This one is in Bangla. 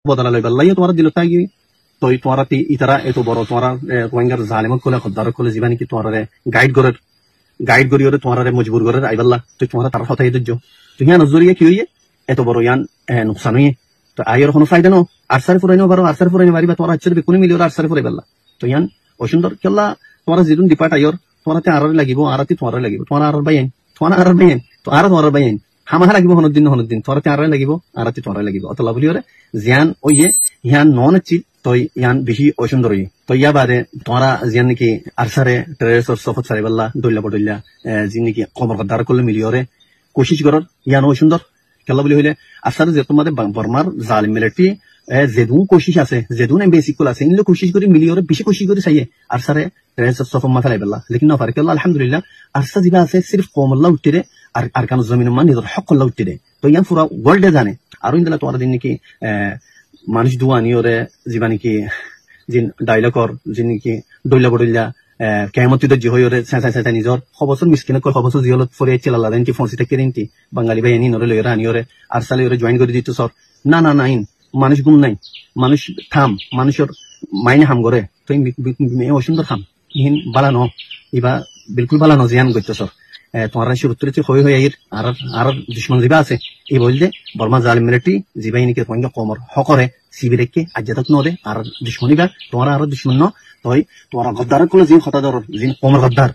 বদলা লই বাল্লাই তোমার দিল তাই তই তোমার ইতারা এত বড় তোমার রোহিঙ্গার জালেমত কোলে খদ্দার কোলে জীবানি কি তোমার গাইড করি ওরে তোমার মজবুর করে আইবাল্লা তুই তোমার তার হতাই দিচ্ছ তুই ইয়ান জরিয়ে কি হইয়ে এত বড় ইয়ান নুকসান হইয়ে তো আইয়ের কোনো ফায়দা নো আরসার ফুরাইনো পারো আরসার ফুরাইনো পারিবা তোমার আচ্ছার বেকুনি মিলিয়ে আরসার ফুরাই পারলা তো ইয়ান অসুন্দর কেলা তোমার যেদিন ডিপার্ট আইয়র তোমার আর লাগিব আরতি তোমার লাগিব তোমার আর বাইন তো আর তোমার বাইন হামাহা লাগিব হনদিন তোমার আর লাগিব আরতি তোমার লাগিব অতলা বলি ওরে জিয়ান ওইয়ে ইয়ান নন চিত তই ইয়ান বেশি অসুন্দর হই তো ইয়া বাদে তোমারা জিয়ান নাকি আরসারে টেরেসর সফত সারিবাল্লা দইলা বডইলা জি নাকি খবর দার করলে মিলিয়রে কোশিশ করর ইয়ান অসুন্দর কেলা বলি হইলে আসার যে তোমাদের বর্মার জালিম মিলিটারি যেদুন কোশিশ আছে যেদুন বেসিকুল আছে ইনলে কোশিশ করি মিলিয়রে বেশি কোশিশ করি চাইয়ে আরসারে টেরেসর সফত মাথা লাইবাল্লা লেকিন না পারে কেলা আলহামদুলিল্লাহ আরসা জিবা আছে সির্ফ কমল্লা উঠতে আর কানো জমিন মান নিজের হকল্লা উঠতে তো ইয়ান পুরা ওয়ার্ল্ডে জানে আর ইন্দলা তোমার দিন নাকি মানুষ দুয়ানি ওরে যিবা নেকি যিন ডাইলগর যিন নেকি দইলা বডইলা কেমতিত জি হই ওরে চেঁচা নিজর খবসর মিসকিন কর খবসর জিয়লত ফরে চিলালা দেন কি ফোনসি থেকে রিনতি বাঙালি ভাই এনি নরে লইরা আনি ওরে আর সালে ওরে জয়েন করে দিত সর না ইন মানুষ গুণ নাই মানুষ থাম মানুষের মাইনে হাম করে তো অসুন্দর থাম ইহিন বালানো ইবা বিলকুল বালানো জিয়ান গইত সর তোমার শুরুত্তরে হয়ে আইর আর দুশ্মন জিবা আছে এই বললে বর্মা জালিম মিলিটারি জিবাই নাকি তোমাকে কমর হকরে শিবিরেকে আজ্জাতক নদে আর দুশ্মনী বা তোমার আর দুশ্মন ন তই তোমার গদ্দার কোলে জিন খতা দর জিন কমর গদ্দার